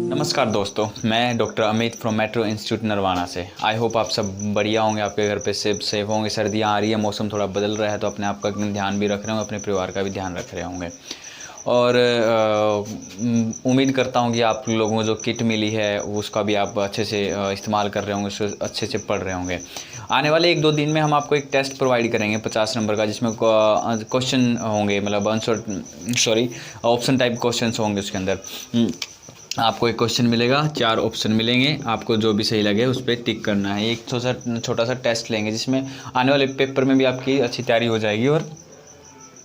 नमस्कार दोस्तों, मैं doctor Amit from metro institute Narwana से। आई होप आप सब बढ़िया होंगे, आपके घर पे सेफ होंगे। सर्दियाँ आ रही है, मौसम थोड़ा बदल रहा है, तो अपने आप का ध्यान भी रख रहे होंगे, अपने परिवार का भी ध्यान रख रहे होंगे। और उम्मीद करता हूँ कि आप लोगों को जो किट मिली है उसका भी आप अच्छे से इस्तेमाल कर रहे होंगे, उसको अच्छे से पढ़ रहे होंगे। आने वाले 1-2 दिन में हम आपको एक टेस्ट प्रोवाइड करेंगे 50 नंबर का, जिसमें क्वेश्चन होंगे, मतलब ऑप्शन टाइप क्वेश्चन होंगे। उसके अंदर आपको एक क्वेश्चन मिलेगा, 4 ऑप्शन मिलेंगे, आपको जो भी सही लगे उस पर टिक करना है। एक छोटा सा टेस्ट लेंगे, जिसमें आने वाले पेपर में भी आपकी अच्छी तैयारी हो जाएगी और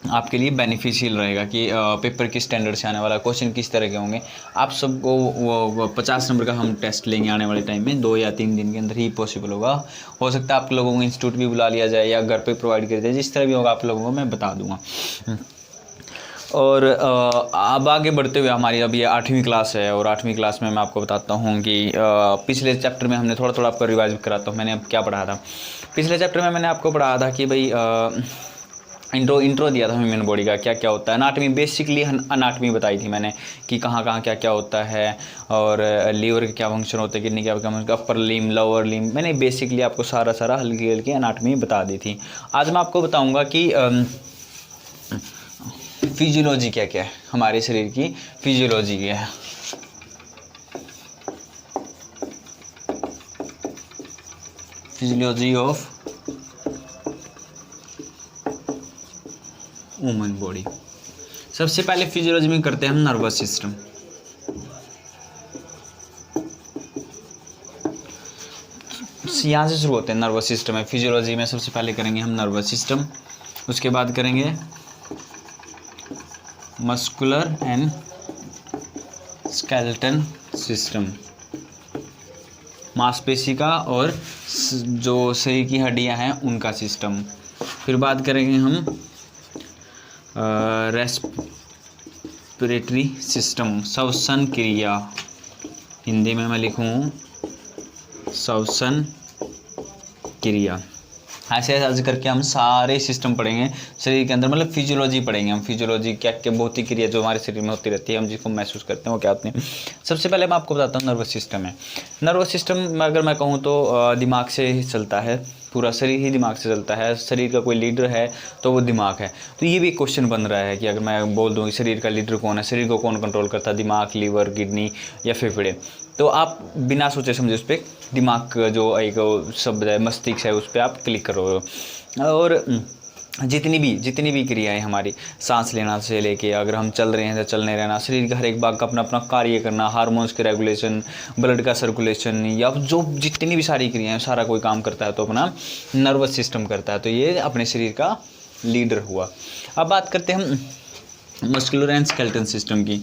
आपके लिए बेनिफिशियल रहेगा कि पेपर किस स्टैंडर्ड से आने वाला, क्वेश्चन किस तरह के होंगे। आप सबको वो 50 नंबर का हम टेस्ट लेंगे आने वाले टाइम में, 2 या 3 दिन के अंदर ही पॉसिबल होगा। हो सकता है आप लोगों को इंस्टीट्यूट भी बुला लिया जाए या घर पे प्रोवाइड कर दिया जाए, जिस तरह भी होगा आप लोगों को मैं बता दूंगा। और अब आगे बढ़ते हुए हमारी अब ये 8वीं क्लास है, और 8वीं क्लास में मैं आपको बताता हूँ कि पिछले चैप्टर में हमने थोड़ा आपको रिवाइज कराता हूँ। मैंने अब क्या पढ़ा था पिछले चैप्टर में, मैंने आपको पढ़ाया था कि भाई इंट्रो दिया था ह्यूमन बॉडी का, क्या क्या होता है। अनाटमी, बेसिकली अनाटमी बताई थी मैंने कि कहाँ कहाँ क्या क्या होता है, और लीवर के क्या फंक्शन होते हैं, किडनी क्या फंक्शन, अपर लिम, लोअर लिम। मैंने बेसिकली आपको सारा हल्की हल्की अनाटमी बता दी थी। आज मैं आपको बताऊँगा कि फिजियोलॉजी क्या क्या है, हमारे शरीर की फिजियोलॉजी क्या है। Physiology of human body. सबसे पहले फिजियोलॉजी में करते हैं हम नर्वस सिस्टम। यहाँ से शुरू होते हैं, नर्वस सिस्टम है फिजियोलॉजी में। सबसे पहले करेंगे हम नर्वस सिस्टम, उसके बाद करेंगे मस्कुलर एंड स्केलेटन सिस्टम, मांसपेशी का और जो शरीर की हड्डियां हैं उनका सिस्टम। फिर बात करेंगे हम रेस्पिरेटरी सिस्टम, श्वसन क्रिया। हिंदी में मैं लिखूँ श्वसन क्रिया। ऐसे ऐसे करके हम सारे सिस्टम पढ़ेंगे शरीर के अंदर, मतलब फिजियोलॉजी पढ़ेंगे हम। फिजियोलॉजी क्या क्या भौतिक क्रिया जो हमारे शरीर में होती रहती है, हम जिसको महसूस करते हैं वो क्या होती है। सबसे पहले मैं आपको बताता हूँ नर्वस सिस्टम है। नर्वस सिस्टम अगर मैं कहूँ तो दिमाग से ही चलता है, पूरा शरीर ही दिमाग से चलता है। शरीर का कोई लीडर है तो वो दिमाग है। तो ये भी क्वेश्चन बन रहा है कि अगर मैं बोल दूँ कि शरीर का लीडर कौन है, शरीर को कौन कंट्रोल करता है, दिमाग, लीवर, किडनी या फेफड़े, तो आप बिना सोचे समझे उस पर दिमाग जो एक शब्द है, मस्तिष्क है, उस पर आप क्लिक करो। और जितनी भी क्रियाएं हमारी, सांस लेना से लेके अगर हम चल रहे हैं तो चलने रहना, शरीर का हर एक भाग का अपना अपना कार्य करना, हार्मोन्स के रेगुलेशन, ब्लड का सर्कुलेशन, या जो जितनी भी सारी क्रियाएं, सारा कोई काम करता है तो अपना नर्वस सिस्टम करता है। तो ये अपने शरीर का लीडर हुआ। अब बात करते हैं हम मस्कुलर एंड स्केलेटन सिस्टम की।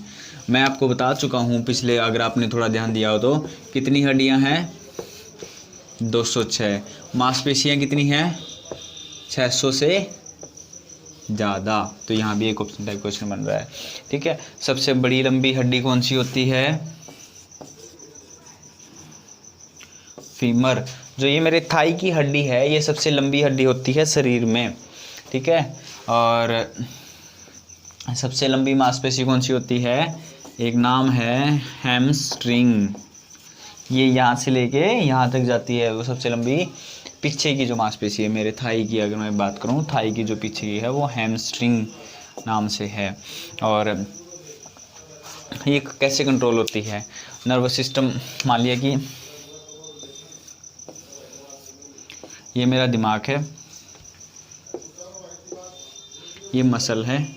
मैं आपको बता चुका हूँ पिछले, अगर आपने थोड़ा ध्यान दिया हो तो, कितनी हड्डियाँ हैं 206, मांसपेशियाँ कितनी हैं 600 से ज़्यादा। तो यहाँ भी एक ऑप्शन टाइप क्वेश्चन बन रहा है, ठीक है। सबसे बड़ी लंबी हड्डी कौन सी होती है, फीमर। जो ये मेरे थाई की हड्डी है, ये सबसे लंबी हड्डी होती है शरीर में, ठीक है। और सबसे लंबी मांसपेशी कौन सी होती है, एक नाम है हैमस्ट्रिंग। ये यहाँ से लेके यहाँ तक जाती है, वो सबसे लंबी पीछे की जो मांसपेशी है मेरे थाई की, अगर मैं बात करूँ थाई की जो पीछे की है वो हैमस्ट्रिंग नाम से है। और ये कैसे कंट्रोल होती है, नर्वस सिस्टम, मान लिया कि ये मेरा दिमाग है, ये मसल है,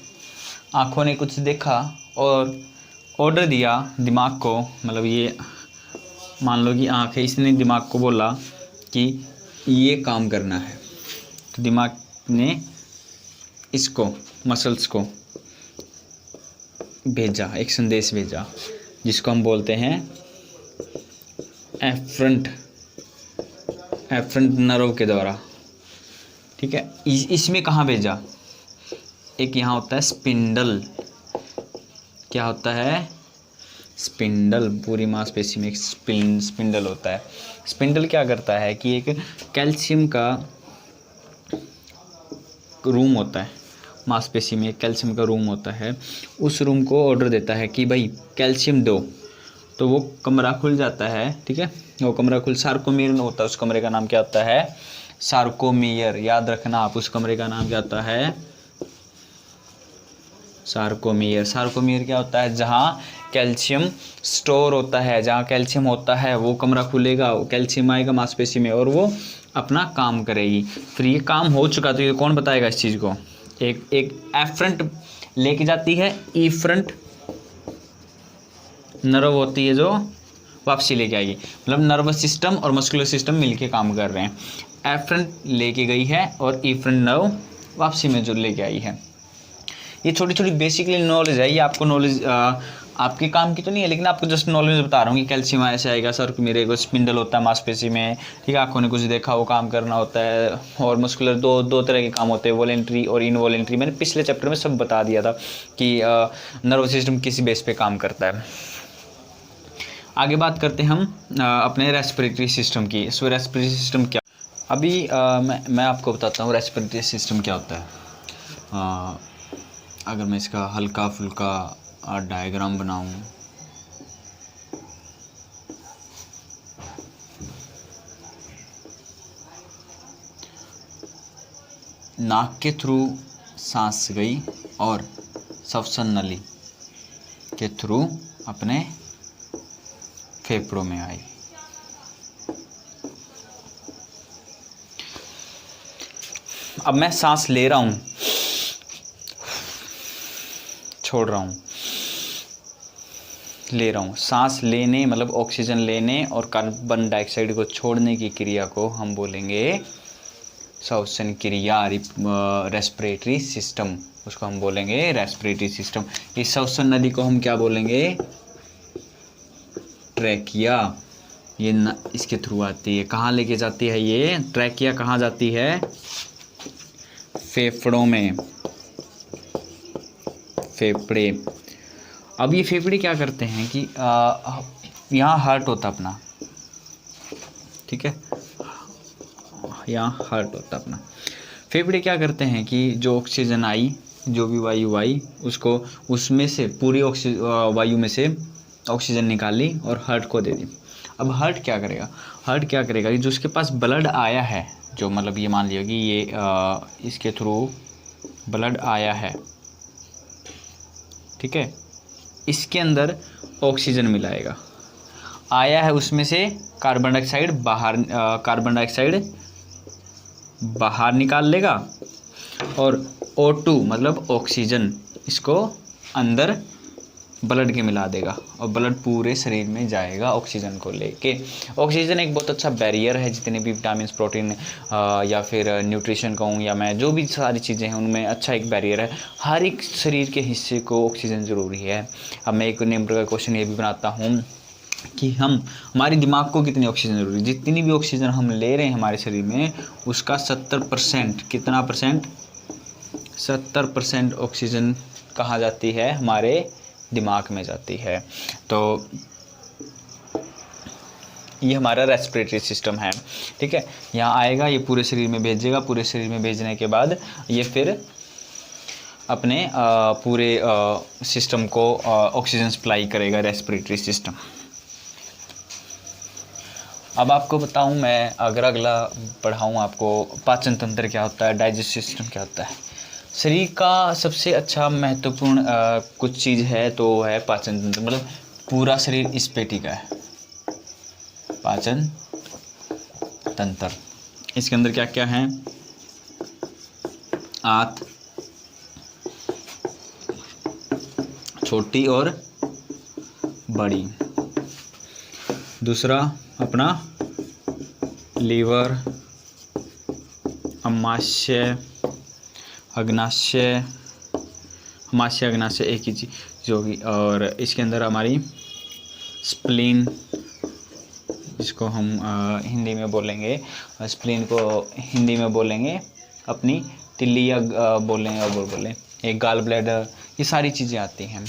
आँखों ने कुछ देखा और ऑर्डर दिया दिमाग को, मतलब ये मान लो कि आँख है, इसने दिमाग को बोला कि ये काम करना है, तो दिमाग ने इसको, मसल्स को भेजा, एक संदेश भेजा, जिसको हम बोलते हैं एफरेंट नर्व के द्वारा, ठीक है। इसमें कहाँ भेजा, एक यहाँ होता है स्पिंडल, क्या होता है स्पिंडल, पूरी मांसपेशी में एक स्पिंडल होता है। स्पिंडल क्या करता है कि एक कैल्शियम का रूम होता है, मांसपेशी में कैल्शियम का रूम होता है, उस रूम को ऑर्डर देता है कि भाई कैल्शियम दो, तो वो कमरा खुल जाता है। ठीक है, वो कमरा सार्कोमियर में होता है। उस कमरे का नाम क्या होता है? सार्कोमियर। याद रखना आप, उस कमरे का नाम क्या होता है? सार्कोमियर। सार्कोमियर क्या होता है? जहाँ कैल्शियम स्टोर होता है, जहाँ कैल्शियम होता है वो कमरा खुलेगा, कैल्शियम आएगा मांसपेशी में और वो अपना काम करेगी। फिर ये काम हो चुका तो ये कौन बताएगा इस चीज़ को? एक एफरंट लेके जाती है, ईफरंट नर्व होती है जो वापसी लेके आएगी। मतलब नर्वस सिस्टम और मस्कुलर सिस्टम मिलके काम कर रहे हैं। एफरंट लेके गई है और ईफरंट नर्व वापसी में जो लेके आई है। ये छोटी छोटी बेसिकली नॉलेज है, ये आपको नॉलेज आपके काम की तो नहीं है, लेकिन आपको जस्ट नॉलेज बता रहा हूँ कि कैल्शियम ऐसे आएगा सर, मेरे को स्पिंडल होता है मांसपेशी में। ठीक है, आंखों ने कुछ देखा वो काम करना होता है। और मस्कुलर दो तरह के काम होते हैं, वॉलेंट्री और इनवॉलेंट्री। मैंने पिछले चैप्टर में सब बता दिया था कि नर्वस सिस्टम किसी बेस पे काम करता है। आगे बात करते हैं हम अपने रेस्पिरेटरी सिस्टम की। सो रेस्पिरेटरी सिस्टम क्या? अभी मैं आपको बताता हूँ रेस्पिरेटरी सिस्टम क्या होता है। अगर मैं इसका हल्का फुल्का डायग्राम बनाऊँ, नाक के थ्रू सांस गई और श्वसन नली के थ्रू अपने फेफड़ों में आई। अब मैं सांस ले रहा हूँ, छोड़ रहा हूँ, ले रहा हूँ। सांस लेने मतलब ऑक्सीजन लेने और कार्बन डाइऑक्साइड को छोड़ने की क्रिया को हम बोलेंगे श्वसन क्रिया, रेस्पिरेटरी सिस्टम। उसको हम बोलेंगे रेस्पिरेटरी सिस्टम। इस श्वसन नली को हम क्या बोलेंगे? ट्रैकिया। ये इसके थ्रू आती है। कहाँ लेके जाती है ये ट्रैकिया? कहाँ जाती है? फेफड़ों में। फेफड़े। अब ये फेफड़े क्या करते हैं कि यहाँ हार्ट होता अपना, ठीक है, यहाँ हार्ट होता अपना। फेफड़े क्या करते हैं कि जो ऑक्सीजन आई, जो भी वायु आई, उसको उसमें से पूरी वायु में से ऑक्सीजन निकाली और हार्ट को दे दी। अब हार्ट क्या करेगा? हार्ट क्या करेगा कि जो उसके पास ब्लड आया है, जो मतलब ये मान लिया कि ये इसके थ्रू ब्लड आया है, ठीक है, इसके अंदर ऑक्सीजन मिलाएगा। आया है उसमें से कार्बन डाइऑक्साइड बाहर निकाल लेगा और O2 मतलब ऑक्सीजन इसको अंदर ब्लड के मिला देगा और ब्लड पूरे शरीर में जाएगा ऑक्सीजन को लेके। ऑक्सीजन एक बहुत अच्छा बैरियर है, जितने भी विटामिन, प्रोटीन या फिर न्यूट्रिशन कहूँ या मैं जो भी सारी चीज़ें हैं उनमें अच्छा एक बैरियर है। हर एक शरीर के हिस्से को ऑक्सीजन ज़रूरी है। अब मैं एक नंबर का क्वेश्चन ये भी बनाता हूँ कि हमारे दिमाग को कितनी ऑक्सीजन ज़रूरी है। जितनी भी ऑक्सीजन हम ले रहे हैं हमारे शरीर में, उसका 70% कितना परसेंट? 70% ऑक्सीजन कहाँ जाती है? हमारे दिमाग में जाती है। तो ये हमारा रेस्पिरेटरी सिस्टम है, ठीक है। यहाँ आएगा, ये पूरे शरीर में भेजेगा, पूरे शरीर में भेजने के बाद ये फिर अपने पूरे सिस्टम को ऑक्सीजन सप्लाई करेगा, रेस्पिरेटरी सिस्टम। अब आपको बताऊं मैं, अगर अगला पढ़ाऊं आपको, पाचन तंत्र क्या होता है, डाइजेस्टिव सिस्टम क्या होता है। शरीर का सबसे अच्छा महत्वपूर्ण कुछ चीज़ है तो है पाचन तंत्र। मतलब पूरा शरीर इस पे टिका है, पाचन तंत्र। इसके अंदर क्या क्या है? आंत, छोटी और बड़ी। दूसरा अपना लीवर, अमाशय, अग्नाशय। अमाशय अग्नाशय एक ही चीज़ होगी। और इसके अंदर हमारी स्प्लीन, जिसको हम हिंदी में बोलेंगे, स्प्लीन को हिंदी में बोलेंगे अपनी तिल्ली या बोलें और बोलें एक गाल ब्लैडर। ये सारी चीज़ें आती हैं।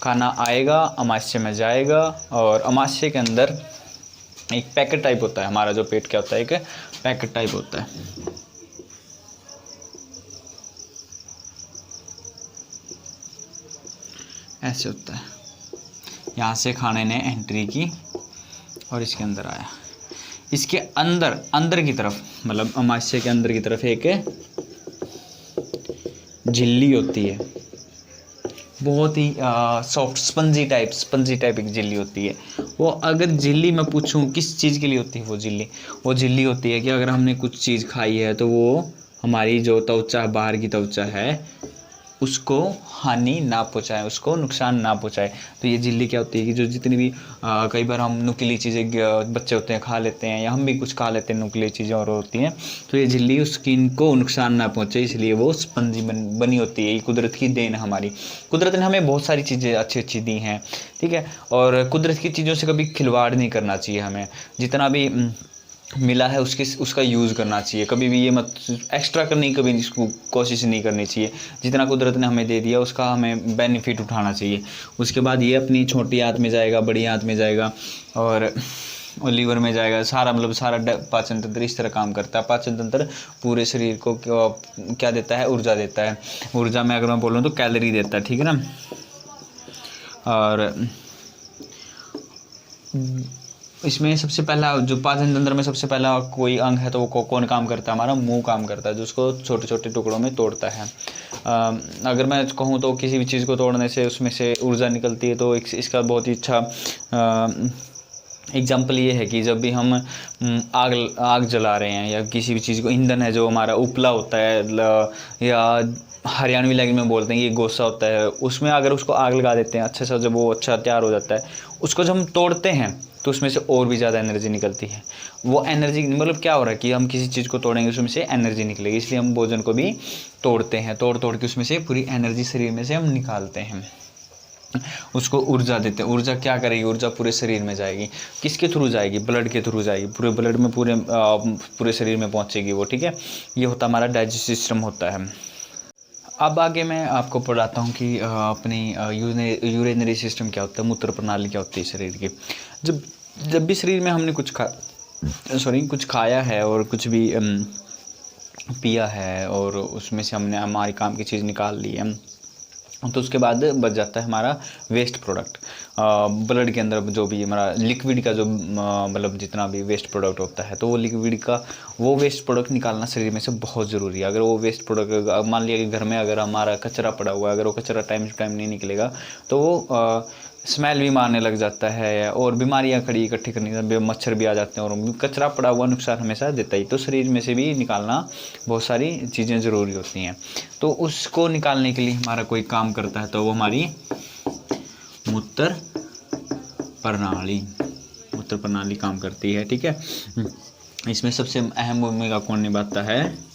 खाना आएगा, अमाशय में जाएगा और अमाशय के अंदर एक पैकेट टाइप होता है। हमारा जो पेट क्या होता है, एक पैकेट टाइप होता है। ऐसे होता है। यहाँ से खाने ने एंट्री की और इसके अंदर आया। इसके अंदर अंदर की तरफ, मतलब अमाशय के अंदर की तरफ एक झिल्ली होती है, बहुत ही सॉफ्ट स्पंजी टाइप एक झिल्ली होती है। वो अगर झिल्ली मैं पूछूं किस चीज़ के लिए होती है, वो झिल्ली होती है कि अगर हमने कुछ चीज़ खाई है तो वो हमारी जो त्वचा, बाहर की त्वचा है, उसको हानि ना पहुँचाए, उसको नुकसान ना पहुँचाए। तो ये झिल्ली क्या होती है कि जो जितनी भी कई बार हम नुकीली चीज़ें बच्चे होते हैं खा लेते हैं, या हम भी कुछ खा लेते हैं नुकीली चीज़ें और होती हैं, तो ये झिल्ली उस स्किन को नुकसान ना पहुँचे, इसलिए वो स्पंजी बनी होती है। ये कुदरत की देन है हमारी। कुदरत ने हमें बहुत सारी चीज़ें अच्छी दी हैं, ठीक है। और कुदरत की चीज़ों से कभी खिलवाड़ नहीं करना चाहिए हमें। जितना भी मिला है उसका यूज़ करना चाहिए। कभी भी ये मत एक्स्ट्रा करने कभी इसको कोशिश नहीं करनी चाहिए। जितना कुदरत ने हमें दे दिया उसका हमें बेनिफिट उठाना चाहिए। उसके बाद ये अपनी छोटी आंत में जाएगा, बड़ी आंत में जाएगा और लीवर में जाएगा। सारा मतलब सारा पाचन तंत्र इस तरह काम करता है। पाचन तंत्र पूरे शरीर को क्या देता है? ऊर्जा देता है। ऊर्जा में अगर मैं बोलूँ तो कैलोरी देता है, ठीक है ना। और इसमें सबसे पहला जो पाचन तंत्र में सबसे पहला कोई अंग है तो वो कौन काम करता है? हमारा मुंह काम करता है, जो उसको छोटे छोटे टुकड़ों में तोड़ता है। अगर मैं कहूँ तो किसी भी चीज़ को तोड़ने से उसमें से ऊर्जा निकलती है। तो इसका बहुत ही अच्छा एग्जाम्पल ये है कि जब भी हम आग जला रहे हैं या किसी भी चीज़ को, ईंधन है जो हमारा उपला होता है, या हरियाणवी लैंग्वेज में बोलते हैं कि गोसा होता है, उसमें अगर उसको आग लगा देते हैं अच्छे से, जब वो अच्छा तैयार हो जाता है, उसको जब हम तोड़ते हैं तो उसमें से और भी ज़्यादा एनर्जी निकलती है। वो एनर्जी मतलब क्या हो रहा है कि हम किसी चीज़ को तोड़ेंगे उसमें से एनर्जी निकलेगी, इसलिए हम भोजन को भी तोड़ते हैं। तोड़ के उसमें से पूरी एनर्जी शरीर में से हम निकालते हैं, उसको ऊर्जा देते हैं। ऊर्जा क्या करेगी? ऊर्जा पूरे शरीर में जाएगी। किसके थ्रू जाएगी? ब्लड के थ्रू जाएगी। पूरे ब्लड में पूरे शरीर में पहुंचेगी वो, ठीक है। ये होता हमारा डाइजेस्टिव सिस्टम होता है। अब आगे मैं आपको पढ़ाता हूँ कि अपनी यूरिनरी सिस्टम क्या होता है, मूत्र प्रणाली क्या होती है शरीर की। जब भी शरीर में हमने कुछ खाया है और कुछ भी पिया है और उसमें से हमने हमारी काम की चीज़ निकाल ली है, तो उसके बाद बच जाता है हमारा वेस्ट प्रोडक्ट। ब्लड के अंदर जो भी हमारा लिक्विड का जो मतलब जितना भी वेस्ट प्रोडक्ट होता है, तो वो लिक्विड का वो वेस्ट प्रोडक्ट निकालना शरीर में से बहुत ज़रूरी है। अगर वो वेस्ट प्रोडक्ट, मान लिया कि घर में अगर हमारा कचरा पड़ा हुआ है, अगर वो कचरा टाइम टू टाइम नहीं निकलेगा तो वो स्मेल भी मारने लग जाता है और बीमारियां खड़ी इकट्ठी करनी, मच्छर भी आ जाते हैं, और कचरा पड़ा हुआ नुकसान हमेशा देता ही। तो शरीर में से भी निकालना बहुत सारी चीज़ें ज़रूरी होती हैं। तो उसको निकालने के लिए हमारा कोई काम करता है, तो वो हमारी मूत्र प्रणाली काम करती है, ठीक है। इसमें सबसे अहम भूमिका कौन निभाता है?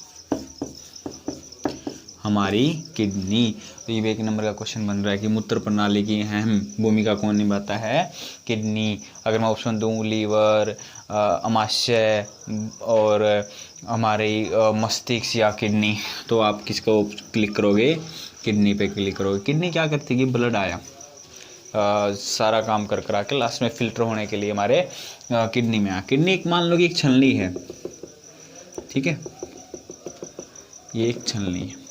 हमारी किडनी। तो ये भी एक नंबर का क्वेश्चन बन रहा है कि मूत्र प्रणाली की अहम भूमिका कौन निभाता है? किडनी। अगर मैं ऑप्शन दूँ लीवर, अमाशय और हमारी मस्तिष्क या किडनी, तो आप किसको क्लिक करोगे? किडनी पे क्लिक करोगे। किडनी क्या करती है कि ब्लड आया, सारा काम करा के लास्ट में फिल्टर होने के लिए हमारे किडनी में आया। किडनी एक मान लो कि एक छलनी है, ठीक है। ये एक छलनी है।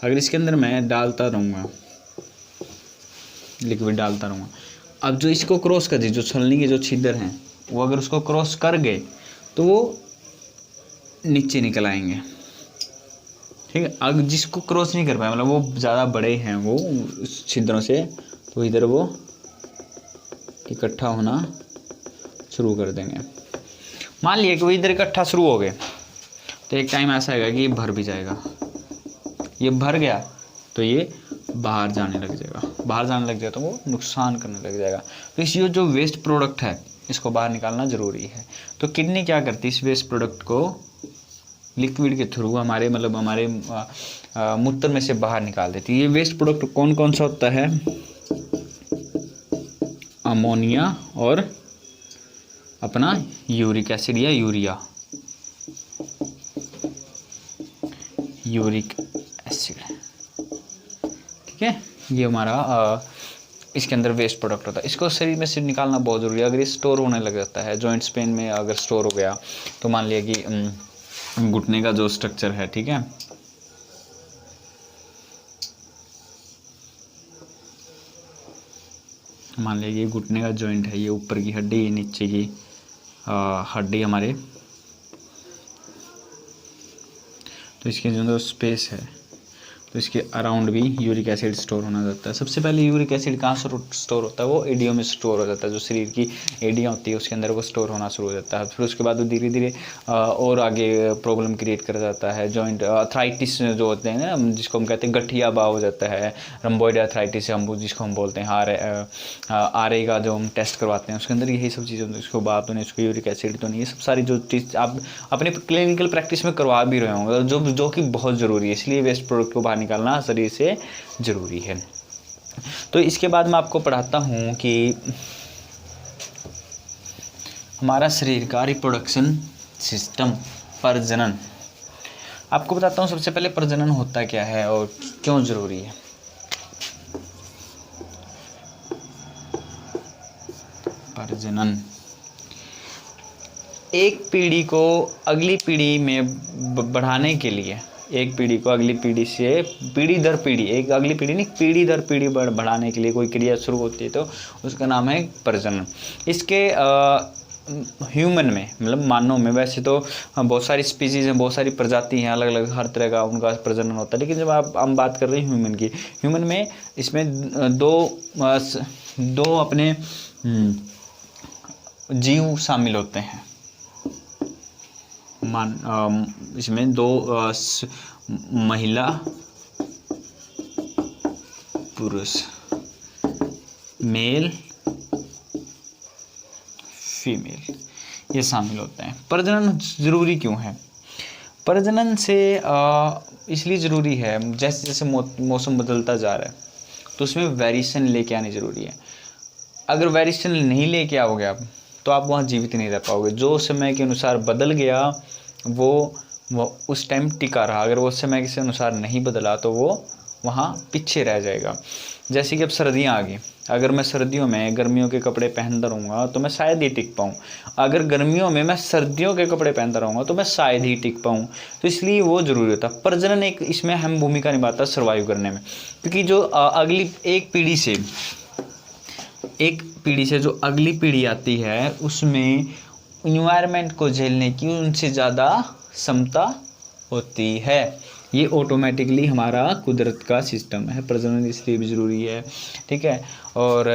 अगर इसके अंदर मैं डालता रहूँगा, लिक्विड डालता रहूँगा, अब जो इसको क्रॉस कर दी, जो छलनी के जो छिद्र हैं वो अगर उसको क्रॉस कर गए तो वो नीचे निकल आएंगे, ठीक है। अगर जिसको क्रॉस नहीं कर पाए, मतलब वो ज़्यादा बड़े हैं वो उस छिद्रों से, तो इधर वो इकट्ठा होना शुरू कर देंगे। मान लिया कि वो इधर इकट्ठा शुरू हो गए, तो एक टाइम ऐसा आएगा कि ये भर भी जाएगा। ये भर गया तो ये बाहर जाने लग जाएगा, तो वो नुकसान करने लग जाएगा। तो इस ये जो वेस्ट प्रोडक्ट है इसको बाहर निकालना ज़रूरी है। तो किडनी क्या करती है? इस वेस्ट प्रोडक्ट को लिक्विड के थ्रू हमारे मूत्र में से बाहर निकाल देती है। ये वेस्ट प्रोडक्ट कौन कौन सा होता है? अमोनिया और अपना यूरिक एसिड या यूरिक एसिड, ठीक है। ये हमारा इसके अंदर वेस्ट प्रोडक्ट होता है। इसको शरीर में से निकालना बहुत ज़रूरी है। अगर ये स्टोर होने लग जाता है, जॉइंट्स पेन में अगर स्टोर हो गया, तो मान लिया कि घुटने का जो स्ट्रक्चर है, ठीक है, मान लीजिए घुटने का जॉइंट है, ये ऊपर की हड्डी, ये नीचे की हड्डी हमारे, तो इसके जो अंदर स्पेस है तो इसके अराउंड भी यूरिक एसिड स्टोर होना जाता है। सबसे पहले यूरिक एसिड कहाँ स्टोर होता है, वो एडियो में स्टोर हो जाता है। जो शरीर की एडियाँ होती है उसके अंदर वो स्टोर होना शुरू हो जाता है। फिर उसके बाद वो धीरे धीरे और आगे प्रॉब्लम क्रिएट कर जाता है। जॉइंट अर्थराइटिस जो होते हैं ना, जिसको हम कहते हैं गठिया बाव हो जाता है, रम्बॉइड अर्थराइटिस हम जिसको हम बोलते हैं, RA का जो हम टेस्ट करवाते हैं उसके अंदर यही सब चीज़ें होती है। उसको बात होनी, उसको यूरिक एसिड तो नहीं, ये सब सारी जो चीज़ आप अपने क्लिनिकल प्रैक्टिस में करवा भी रहे होंगे, जो कि बहुत ज़रूरी है। इसलिए वेस्ट प्रोडक्ट को बाहर निकालना शरीर से ज़रूरी है। तो इसके बाद मैं आपको पढ़ाता हूँ कि हमारा शरीर का रिप्रोडक्शन सिस्टम, प्रजनन। आपको बताता हूँ सबसे पहले प्रजनन होता क्या है और क्यों ज़रूरी है। प्रजनन एक पीढ़ी को अगली पीढ़ी में बढ़ाने के लिए, एक पीढ़ी को अगली पीढ़ी से पीढ़ी दर पीढ़ी, एक अगली पीढ़ी नहीं, पीढ़ी दर पीढ़ी बढ़ाने के लिए कोई क्रिया शुरू होती है तो उसका नाम है प्रजनन। इसके ह्यूमन में, मतलब मानव में, वैसे तो बहुत सारी स्पीसीज़ हैं, बहुत सारी प्रजाति हैं, अलग अलग हर तरह का उनका प्रजनन होता है। लेकिन जब हम बात कर रहे हैं ह्यूमन की, ह्यूमन में इसमें दो अपने जीव शामिल होते हैं। इसमें दो महिला पुरुष, मेल फीमेल, ये शामिल होते हैं। प्रजनन ज़रूरी क्यों है? प्रजनन से इसलिए ज़रूरी है, जैसे जैसे मौसम बदलता जा रहा है तो उसमें वेरिएशन लेके आनी ज़रूरी है। अगर वेरिएशन नहीं लेके आओगे आप तो आप वहाँ जीवित नहीं रह पाओगे। जो समय के अनुसार बदल गया वो उस टाइम टिका रहा, अगर वो समय के अनुसार नहीं बदला तो वो वहाँ पीछे रह जाएगा। जैसे कि अब सर्दियाँ आ गई, अगर मैं सर्दियों में गर्मियों के कपड़े पहनता रहूँगा तो मैं शायद ही टिक पाऊँ। अगर गर्मियों में मैं सर्दियों के कपड़े पहनता रहूँगा तो मैं शायद ही टिक पाऊँ। तो इसलिए वो ज़रूरी होता है। प्रजनन एक इसमें अहम भूमिका निभाता है सर्वाइव करने में, क्योंकि जो अगली एक पीढ़ी से जो अगली पीढ़ी आती है उसमें इन्वायरमेंट को झेलने की उनसे ज़्यादा क्षमता होती है। ये ऑटोमेटिकली हमारा कुदरत का सिस्टम है। प्रजनन इसलिए भी ज़रूरी है, ठीक है, और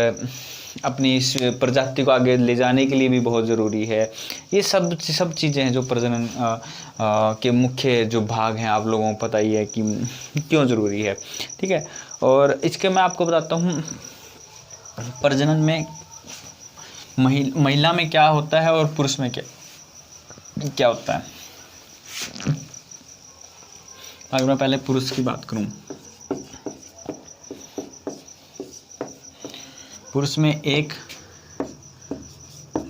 अपनी इस प्रजाति को आगे ले जाने के लिए भी बहुत ज़रूरी है। ये सब चीज़ें हैं जो प्रजनन के मुख्य जो भाग हैं, आप लोगों को पता ही है कि क्यों ज़रूरी है, ठीक है। और इसके मैं आपको बताता हूँ प्रजनन में महिला में क्या होता है और पुरुष में क्या होता है। अगर मैं पहले पुरुष की बात करूं, पुरुष में एक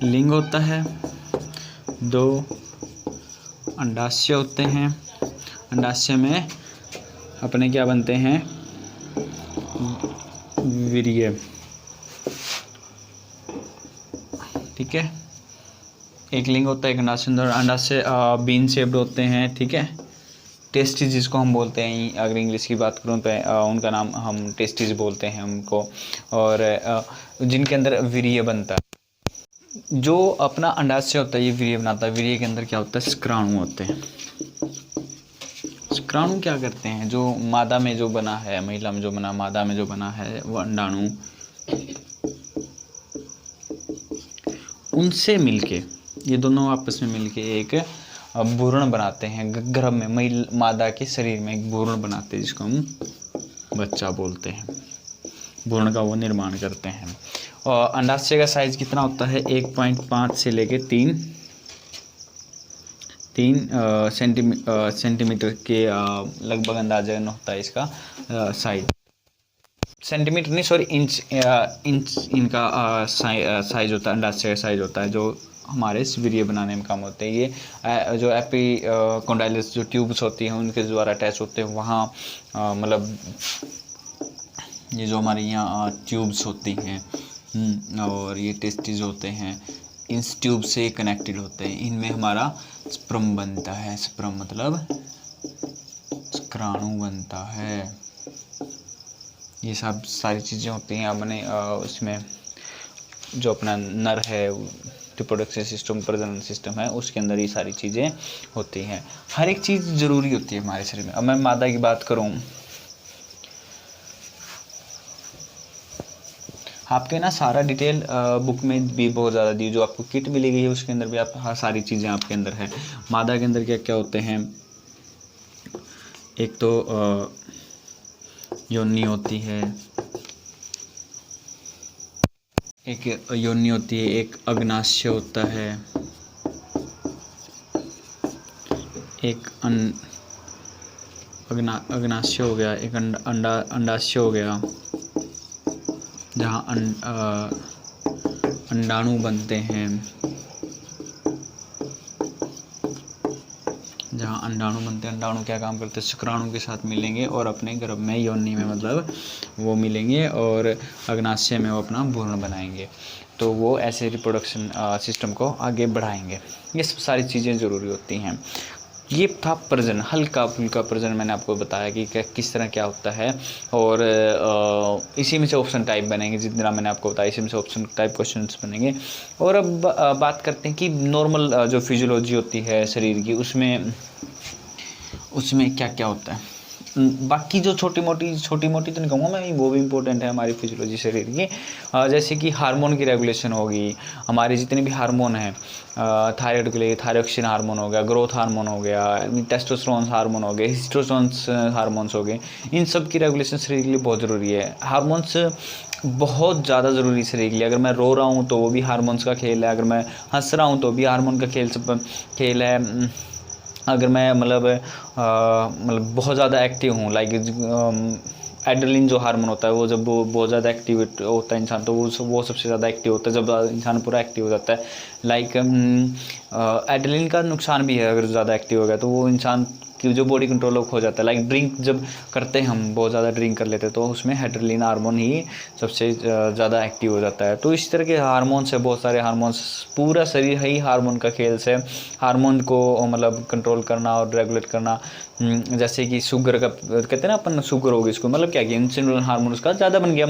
लिंग होता है, 2 अंडाशय होते हैं। अंडाशय में अपने क्या बनते हैं, वीर्य, ठीक है। एक लिंग होता है, एक अंडाशय। अंडाशय बीन शेप्ड होते हैं, ठीक है। टेस्टिस जिसको हम बोलते हैं, अगर इंग्लिश की बात करूँ तो उनका नाम हम टेस्टिस बोलते हैं उनको, और जिनके अंदर वीर्य बनता है। जो अपना अंडाशय होता है ये वीर्य बनाता है। वीर्य के अंदर क्या होता है, शुक्राणु होते हैं। शुक्राणु क्या करते हैं, जो मादा में जो बना है, महिला में जो बना, मादा में जो बना है वो अंडाणु, उनसे मिलके ये दोनों आपस में मिलके एक भ्रूण बनाते हैं। गर्भ में मादा के शरीर में एक भ्रूण बनाते हैं जिसको हम बच्चा बोलते हैं। भ्रूण का वो निर्माण करते हैं। और अंडाशय का साइज कितना होता है, 1.5 से लेके 3 सेंटीमीटर के लगभग अंदाजा होता है इसका साइज। सेंटीमीटर नहीं, सॉरी, इंच इनका साइज होता है, अंडाशय का साइज होता है, जो हमारे वीर्य बनाने में काम होते हैं। ये जो एपिकोंडाइलस जो ट्यूब्स होती हैं उनके द्वारा अटैच होते हैं वहाँ, मतलब ये जो हमारे यहाँ ट्यूब्स होती हैं और ये टेस्टिस होते हैं, इन ट्यूब से कनेक्टेड होते हैं। इनमें हमारा स्पर्म बनता है। स्पर्म मतलब शुक्राणु बनता है। ये सब सारी चीज़ें होती हैं अपने उसमें जो अपना नर है, रिप्रोडक्शन सिस्टम, प्रजनन सिस्टम है, उसके अंदर ये सारी चीज़ें होती हैं। हर एक चीज़ ज़रूरी होती है हमारे शरीर में। अब मैं मादा की बात करूँ, आपके ना सारा डिटेल बुक में भी बहुत ज़्यादा दी, जो आपको किट मिली गई है उसके अंदर भी आप हाँ सारी चीज़ें आपके अंदर है। मादा के अंदर क्या क्या होते हैं, एक तो योनि होती है, एक योनि होती है, एक अग्नाशय होता है, एक अग्नाशय हो गया, एक अंडाशय हो गया, जहाँ अंडाणु बनते हैं, जहाँ अंडाणु बनते हैं। अंडाणु क्या काम करते हैं, शुक्राणु के साथ मिलेंगे और अपने गर्भ में, योनि में मतलब वो मिलेंगे, और अग्नाशय में वो अपना भ्रूण बनाएंगे। तो वो ऐसे रिप्रोडक्शन सिस्टम को आगे बढ़ाएंगे। ये सब सारी चीज़ें ज़रूरी होती हैं। ये था प्रजनन, हल्का फुल्का प्रजनन मैंने आपको बताया कि किस तरह क्या होता है। और इसी में से ऑप्शन टाइप बनेंगे, जितना मैंने आपको बताया इसी में से ऑप्शन टाइप क्वेश्चंस बनेंगे। और अब बात करते हैं कि नॉर्मल जो फिजियोलॉजी होती है शरीर की, उसमें क्या क्या होता है। बाकी जो छोटी मोटी तो नहीं कहूँगा मैं, वो भी इम्पोर्टेंट है हमारी फिजियोलॉजी शरीर की। जैसे कि हार्मोन की रेगुलेशन होगी, हमारे जितने भी हार्मोन हैं, थायराइड के लिए थायरोक्सिन हार्मोन हो गया, ग्रोथ हार्मोन हो गया, टेस्टोस्टेरोन हार्मोन हो गए, हिस्टोस्टेरोन हार्मोन्स हो गए, इन सब की रेगुलेशन शरीर के लिए बहुत ज़रूरी है। हार्मोन्स बहुत ज़्यादा ज़रूरी शरीर के लिए। अगर मैं रो रहा हूँ तो वो भी हार्मोन्स का खेल है, अगर मैं हंस रहा हूँ तो भी हार्मोन का खेल है। अगर मैं मतलब बहुत ज़्यादा एक्टिव हूँ, लाइक एड्रेनलिन जो हार्मोन होता है, वो जब वो बहुत ज़्यादा एक्टिव होता है इंसान, तो वो सबसे ज़्यादा एक्टिव होता है जब इंसान पूरा एक्टिव हो जाता है। लाइक एड्रेनलिन का नुकसान भी है, अगर ज़्यादा एक्टिव हो गया तो वो इंसान कि जो बॉडी कंट्रोल हो जाता है। लाइक ड्रिंक जब करते हैं हम, बहुत ज़्यादा ड्रिंक कर लेते हैं, तो उसमें एड्रेनलिन हार्मोन ही सबसे ज़्यादा एक्टिव हो जाता है। तो इस तरह के हार्मोन्स है, बहुत सारे हार्मोन्स, पूरा शरीर ही हार्मोन का खेल से। हार्मोन को मतलब कंट्रोल करना और रेगुलेट करना, जैसे कि शुगर का कहते हैं ना अपन, शुगर होगी इसको, मतलब क्या कि इंसुलिन हार्मोन उसका ज़्यादा बन गया।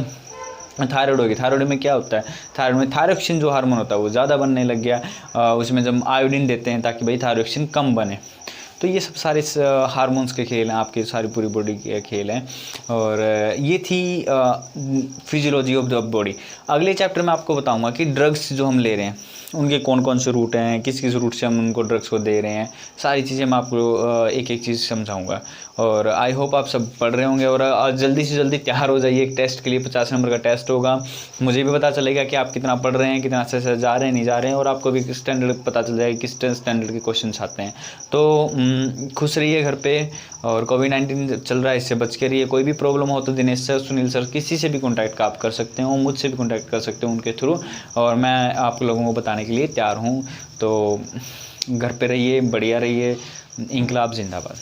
थायराइड होगी, थायराइड में क्या होता है, थायराइड में थायरोक्सिन जो हार्मोन होता है वो ज़्यादा बनने लग गया। उसमें जब आयोडीन देते हैं ताकि भाई थायरोक्सिन कम बने। तो ये सब सारे हार्मोन्स के खेल हैं, आपकी सारी पूरी बॉडी के खेल हैं। और ये थी फिजियोलॉजी ऑफ द बॉडी। अगले चैप्टर में आपको बताऊंगा कि ड्रग्स जो हम ले रहे हैं उनके कौन कौन से रूट हैं, किस किस रूट से हम उनको ड्रग्स को दे रहे हैं, सारी चीज़ें मैं आपको एक एक चीज़ समझाऊंगा। और आई होप आप सब पढ़ रहे होंगे और जल्दी से जल्दी तैयार हो जाइए। एक टेस्ट के लिए 50 नंबर का टेस्ट होगा। मुझे भी पता चलेगा कि आप कितना पढ़ रहे हैं, कितना अच्छे से जा रहे हैं, नहीं जा रहे हैं, और आपको भी स्टैंडर्ड पता चल जाएगा किस स्टैंडर्ड के क्वेश्चन आते हैं। तो खुश रहिए घर पे, और कोविड-19 चल रहा है, इससे बच के रहिए। कोई भी प्रॉब्लम हो तो दिनेश सर, सुनील सर, किसी से भी कॉन्टैक्ट आप कर सकते हो, मुझसे भी कॉन्टैक्ट कर सकते हो उनके थ्रू, और मैं आप लोगों को बताने के लिए तैयार हूँ। तो घर पे रहिए, बढ़िया रहिए। इंकलाब जिंदाबाद।